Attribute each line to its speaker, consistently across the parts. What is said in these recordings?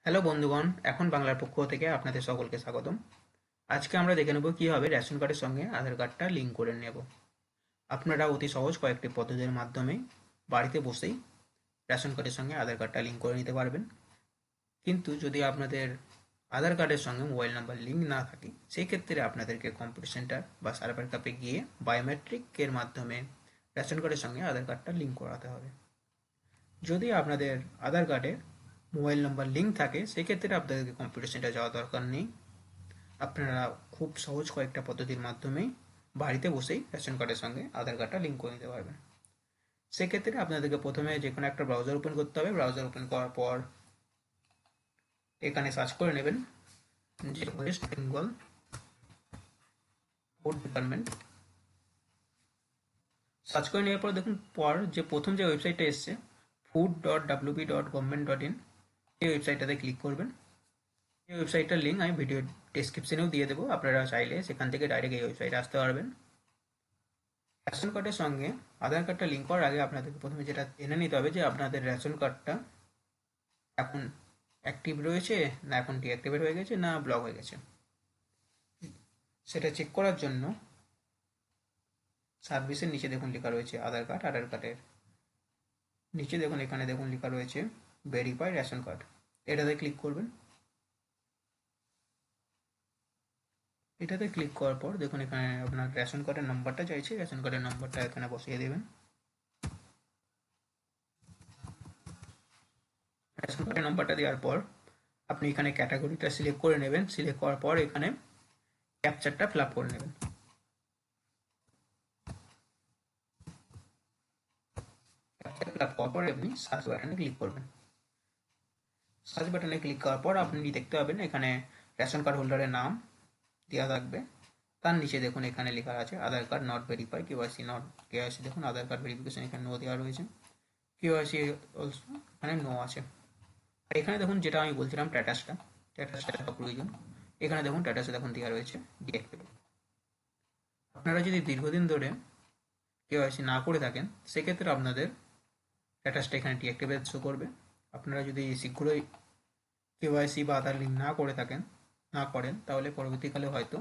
Speaker 1: Hello বন্ধুগণ, এখন বাংলার পক্ষ থেকে আপনাদের সকলকে স্বাগতম। আজকে আমরা দেখে নেব কিভাবে রেশন কার্ডের সঙ্গে আধার কার্ডটা লিঙ্ক করে নেব। আপনারা অতি সহজ কয়েকটি পদ্ধতির মাধ্যমে বাড়িতে বসেই রেশন কার্ডের সঙ্গে আধার কার্ডটা লিঙ্ক করে নিতে পারবেন। কিন্তু যদি আপনাদের আধার কার্ডের সঙ্গে মোবাইল নাম্বার লিঙ্ক না থাকে, সেই ক্ষেত্রে আপনাদেরকে কম্পিউটার সেন্টার বা সার্ভার ক্যাফে গিয়ে বায়োমেট্রিকের মাধ্যমে রেশন কার্ডের সঙ্গে আধার কার্ডটা লিঙ্ক করাতে হবে। যদি আপনাদের আধার কার্ডে মোবাইল নাম্বার লিঙ্ক থাকে, সেক্ষেত্রে আপনাদেরকে কম্পিউটার সেন্টার যাওয়ার দরকার নেই। আপনারা খুব সহজ কয়েকটা পদ্ধতির মাধ্যমেই বাড়িতে বসেই রেশন কার্ডের সঙ্গে আধার কার্ডটা লিঙ্ক করে নিতে পারবেন। সেক্ষেত্রে আপনাদেরকে প্রথমে যে কোনো একটা ব্রাউজার ওপেন করতে হবে। ব্রাউজার ওপেন করার পর এখানে সার্চ করে নেবেন যে West Bengal food department. Search করে নেওয়ার পর দেখুন পর যে প্রথম যে ওয়েবসাইটটা এসছে food.wp.government.in, এই ওয়েবসাইটটাতে ক্লিক করবেন। এই ওয়েবসাইটটার লিঙ্ক আমি ভিডিও ডেসক্রিপশনেও দিয়ে দেবো, আপনারা চাইলে সেখান থেকে ডাইরেক্ট এই ওয়েবসাইটে আসতে পারবেন। রেশন কার্ডের সঙ্গে আধার কার্ডটা লিঙ্ক করার আগে আপনাদেরকে প্রথমে যেটা জেনে নিতে হবে যে আপনাদের রেশন কার্ডটা এখন অ্যাক্টিভ রয়েছে না এখন ডিঅ্যাক্টিভেট হয়ে গেছে না ব্লক হয়ে গেছে। সেটা চেক করার জন্য সার্ভিসের নিচে দেখুন লেখা রয়েছে আধার কার্ড। আধার কার্ডের নিচে দেখুন, এখানে দেখুন লেখা রয়েছে ভেরিফাই রেশন কার্ড। এটাতে ক্লিক করবেন। এটাতে ক্লিক করার পর দেখুন এখানে আপনার রেশন কার্ডের নাম্বারটা চাইছে। রেশন কার্ডের নাম্বারটা এখানে বসিয়ে দেবেন। রেশন কার্ডের নাম্বারটা দেওয়ার পর আপনি এখানে ক্যাটাগরিটা সিলেক্ট করে নেবেন। সিলেক্ট করার পর এখানে ক্যাপচারটা ফিল আপ করে নেবেন। ক্যাপচার ফিল আপ করার পর আপনি সার্চ বাটনে ক্লিক করবেন। সার্চ বাটনে ক্লিক করার পর আপনি দেখতে পাবেন এখানে রেশন কার্ড হোল্ডারের নাম দেওয়া থাকবে। তার নিচে দেখুন এখানে লেখা আছে Aadhaar card not verify, KYC not KYC. দেখুন আধার কার্ড ভেরিফিকেশন এখানে নো দেওয়া রয়েছে, কেওয়াইসি অলসো এখানে নো আছে। আর এখানে দেখুন যেটা আমি বলছিলাম স্ট্যাটাসটা দেওয়া প্রয়োজন। এখানে দেখুন স্ট্যাটাসে দেখুন দেওয়া রয়েছে ডিঅ্যাক্টিভেট। আপনারা যদি দীর্ঘদিন ধরে কেওয়াইসি না করে থাকেন, সেক্ষেত্রে আপনাদের স্ট্যাটাসটা এখানে ডিঅ্যাক্টিভেট শো করবে। আপনারা যদি শীঘ্রই কেওয়াইসি বা আধার লিঙ্ক না করেন তাহলে পরবর্তীকালে হয়তো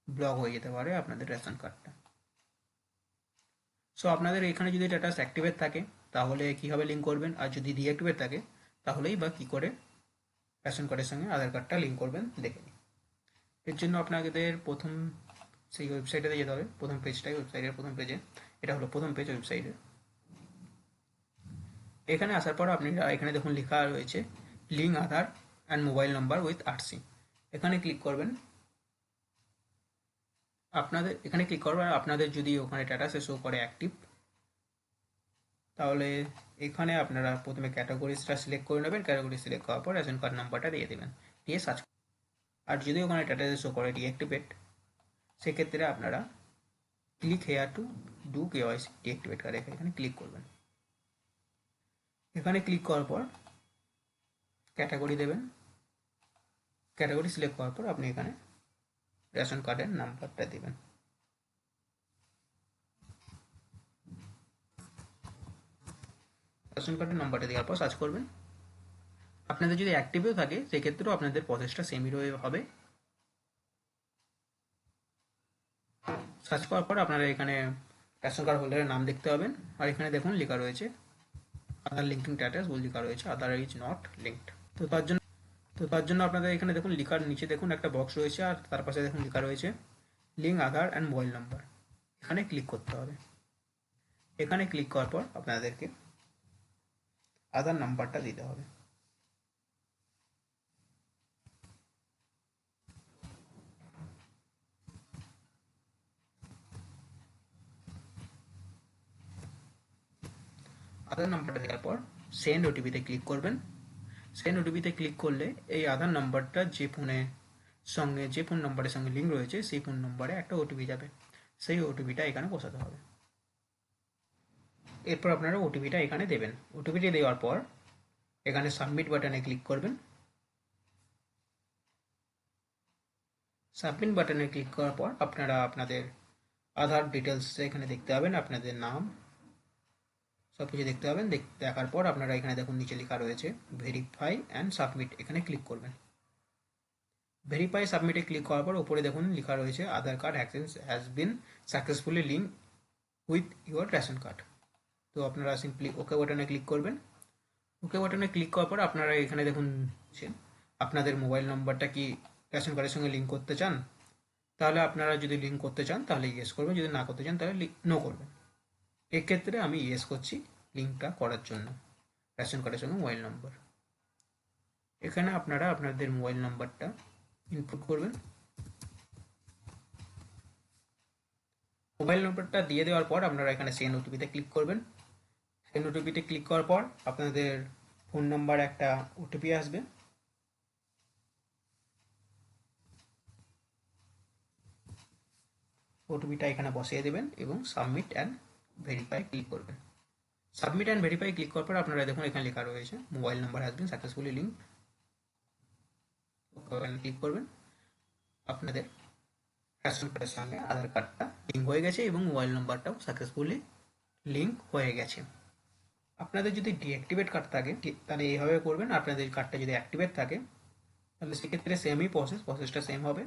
Speaker 1: ব্লক হয়ে যেতে পারে আপনাদের রেশন কার্ডটা। সো আপনাদের এখানে যদি স্ট্যাটাস অ্যাক্টিভেট থাকে তাহলে কীভাবে লিঙ্ক করবেন, আর যদি ডিঅ্যাক্টিভেট থাকে তাহলেই বা কী করে রেশন কার্ডের সঙ্গে আধার কার্ডটা লিঙ্ক করবেন দেখে নিন। এর জন্য আপনাদের প্রথম সেই ওয়েবসাইটে যেতে হবে। প্রথম পেজটাই ওয়েবসাইটের প্রথম পেজে, এটা হলো প্রথম পেজ ওয়েবসাইটের। এখানে আসার পর আপনি এখানে দেখুন লেখা রয়েছে link Aadhaar and mobile number with RC. এখানে ক্লিক করবেন। আপনাদের যদি ওখানে স্ট্যাটাসে শো করে অ্যাক্টিভ, তাহলে এখানে আপনারা প্রথমে ক্যাটাগরিজটা সিলেক্ট করে নেবেন। ক্যাটাগরি সিলেক্ট করার পর রেশন কার্ড নাম্বারটা দিয়ে দেবেন, দিয়ে সার্চ। আর যদি ওখানে স্ট্যাটাসে শো করে ডিঅ্যাক্টিভেট, সেক্ষেত্রে আপনারা click here to do KYC deactivate card এখানে ক্লিক করবেন। এখানে ক্লিক করার পর ক্যাটাগরি দেবেন। ক্যাটাগরি সিলেক্ট করার পর আপনি এখানে রেশন কার্ডের নাম্বারটা দেবেন। রেশন কার্ডের নাম্বারটা দেওয়ার পর সার্চ করবেন। আপনাদের যদি অ্যাক্টিভও থাকে সেক্ষেত্রেও আপনাদের প্রসেসটা সেমই হবে। সার্চ করার পর আপনারা এখানে রেশন কার্ড হোল্ডারের নাম দেখতে পাবেন। আর এখানে দেখুন লেখা রয়েছে আধার লিঙ্কিং স্ট্যাটাস বলে লেখা রয়েছে আধার ইজ নট লিঙ্কড। তো তার জন্য আপনাদের এখানে দেখুন লেখার নিচে দেখুন একটা বক্স রয়েছে, আর তার পাশে দেখুন লেখা রয়েছে link Aadhaar and mobile number. এখানে ক্লিক করতে হবে। এখানে ক্লিক করার পর আপনাদেরকে আধার নাম্বারটা দিতে হবে। আধার নাম্বারটা দেওয়ার পর সেন্ড ওটিপিতে ক্লিক করবেন। সেন্ড ওটিপিতে ক্লিক করলে এই আধার নাম্বারটা যে ফোন নাম্বারের সঙ্গে লিঙ্ক রয়েছে সেই ফোন নম্বরে একটা ওটিপি যাবে। সেই ওটিপিটা এখানে বসাতে হবে। এরপর আপনারা ওটিপিটা এখানে দেবেন। ওটিপিটি দেওয়ার পর এখানে সাবমিট বাটনে ক্লিক করবেন। সাবমিট বাটনে ক্লিক করার পর আপনারা আপনাদের আধার ডিটেলস এখানে দেখতে পাবেন। আপনাদের নাম সব কিছু দেখতে পাবেন। দেখার পর আপনারা এখানে দেখুন নিচে লেখা রয়েছে ভেরিফাই অ্যান্ড সাবমিট, এখানে ক্লিক করবেন। ভেরিফাই সাবমিটে ক্লিক করার পর উপরে দেখুন লেখা রয়েছে Aadhaar card access has been successfully link with your ration card. তো আপনারা সিম্পলি ওকে বাটনে ক্লিক করবেন। ওকে বাটনে ক্লিক করার পর আপনারা এখানে দেখুন আপনাদের মোবাইল নম্বরটা কি রেশন কার্ডের সঙ্গে লিঙ্ক করতে চান, তাহলে আপনারা যদি লিঙ্ক করতে চান তাহলে ইয়েস করবেন, যদি না করতে চান তাহলে নো করবেন। এক্ষেত্রে আমি ইয়েস করছি লিঙ্কটা করার জন্য রেশন কার্ডের সঙ্গে মোবাইল নম্বর। এখানে আপনারা আপনাদের মোবাইল নাম্বারটা ইনপুট করবেন। মোবাইল নম্বরটা দিয়ে দেওয়ার পর আপনারা এখানে সেন্ড ওটিপিতে ক্লিক করবেন। সেন্ড ওটিপিতে ক্লিক করার পর আপনাদের ফোন নাম্বার একটা ওটিপি আসবে। ওটিপিটা এখানে বসিয়ে দেবেন এবং সাবমিট অ্যান্ড ভেরিফাই ক্লিক করবেন। সাবমিট অ্যান্ড ভেরিফাই ক্লিক করার পর আপনারা দেখুন এখানে লেখা রয়েছে mobile number has been successfully link. Click করবেন। আপনাদের রেশন কার্ডের সঙ্গে আধার কার্ডটা লিঙ্ক হয়ে গেছে এবং মোবাইল নাম্বারটাও সাকসেসফুলি লিঙ্ক হয়ে গেছে। আপনাদের যদি ডিঅ্যাক্টিভেট কার্ড থাকে তাহলে এইভাবে করবেন। আপনাদের কার্ডটা যদি অ্যাক্টিভেট থাকে তাহলে সেক্ষেত্রে সেমই প্রসেসটা সেম হবে।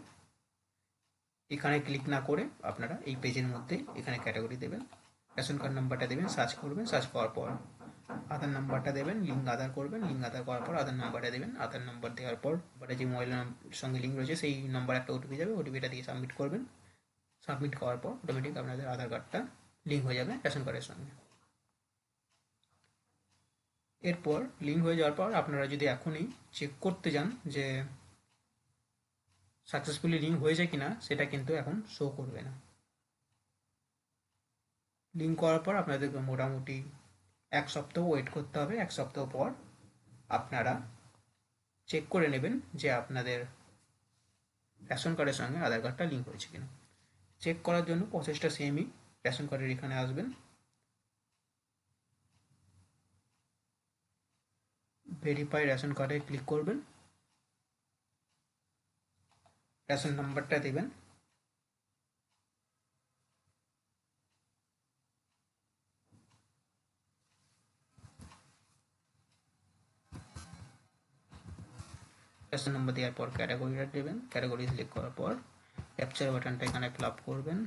Speaker 1: এখানে ক্লিক না করে আপনারা এই পেজের মধ্যে এখানে ক্যাটাগরি দেবেন, রেশন কার্ড নাম্বারটা দেবেন, সার্চ করবেন, সার্চ করার পর আধার নাম্বারটা দেবেন, লিঙ্ক আধার করবেন, লিঙ্ক আধার করার পর আধার নাম্বারটা দেবেন, আধার নাম্বার দেওয়ার পর যে মোবাইল সঙ্গে লিঙ্ক রয়েছে সেই নাম্বার একটা ওটিপি যাবে, ওটিপিটা দিয়ে সাবমিট করবেন। সাবমিট করার পর অটোমেটিক আপনাদের আধার কার্ডটা লিঙ্ক হয়ে যাবে রেশন কার্ডের সঙ্গে। এরপর লিঙ্ক হয়ে যাওয়ার পর আপনারা যদি এখনই চেক করতে যান যে সাকসেসফুলি লিঙ্ক হয়েছে কিনা, সেটা কিন্তু এখন শো করবে না। লিঙ্ক করার পর আপনাদেরকে মোটামুটি 1 সপ্তাহ ওয়েট করতে হবে। 1 সপ্তাহ পর আপনারা চেক করে নেবেন যে আপনাদের রেশন কার্ডের সঙ্গে আধার কার্ডটা লিঙ্ক হয়েছে কিনা। চেক করার জন্য প্রসেসটা সেমই। রেশন কার্ডের এখানে আসবেন, ভেরিফাই রেশন কার্ডে ক্লিক করবেন, রেশন নাম্বারটা দেবেন, রেশন নাম্বার দেওয়ার পর ক্যাটাগরিটা দেবেন, ক্যাটাগরি সিলেক্ট করার পর ক্যাপচার বাটনটা এখানে ক্লিক করবেন।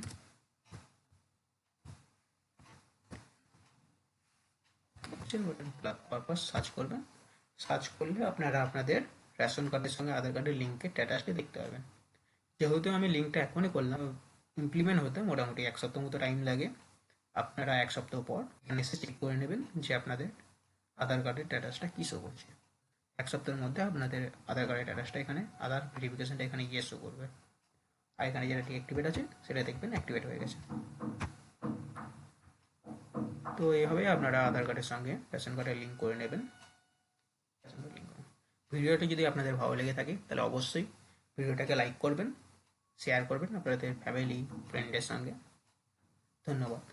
Speaker 1: ক্যাপচার বাটন ক্লিক করার পর সার্চ করবেন। সার্চ করলে আপনারা আপনাদের রেশন কার্ডের সঙ্গে আধার কার্ডের লিঙ্কের স্ট্যাটাসটি দেখতে পাবেন। যেহেতু আমি লিঙ্কটা এখনই করলাম, ইমপ্লিমেন্ট হতে মোটামুটি 1 সপ্তাহ মতো টাইম লাগে। আপনারা 1 সপ্তাহ পর এখানে এসে চেক করে নেবেন যে আপনাদের আধার কার্ডের স্ট্যাটাসটা কী শো করছে। 1 সপ্তাহের মধ্যে আপনাদের আধার কার্ডের স্ট্যাটাসটা এখানে আধার ভেরিফিকেশনটা এখানে ইয়েস শো করবে। আর এখানে যেটা ডিঅ্যাক্টিভেট আছে সেটা দেখবেন অ্যাক্টিভেট হয়ে গেছে। তো এইভাবে আপনারা আধার কার্ডের সঙ্গে রেশন কার্ডের লিঙ্ক করে নেবেন। ভিডিওটি যদি আপনাদের ভালো লেগে থাকে তাহলে অবশ্যই ভিডিওটাকে লাইক করবেন, শেয়ার করবেন আপনাদের ফ্যামিলি ফ্রেন্ডের সঙ্গে। ধন্যবাদ।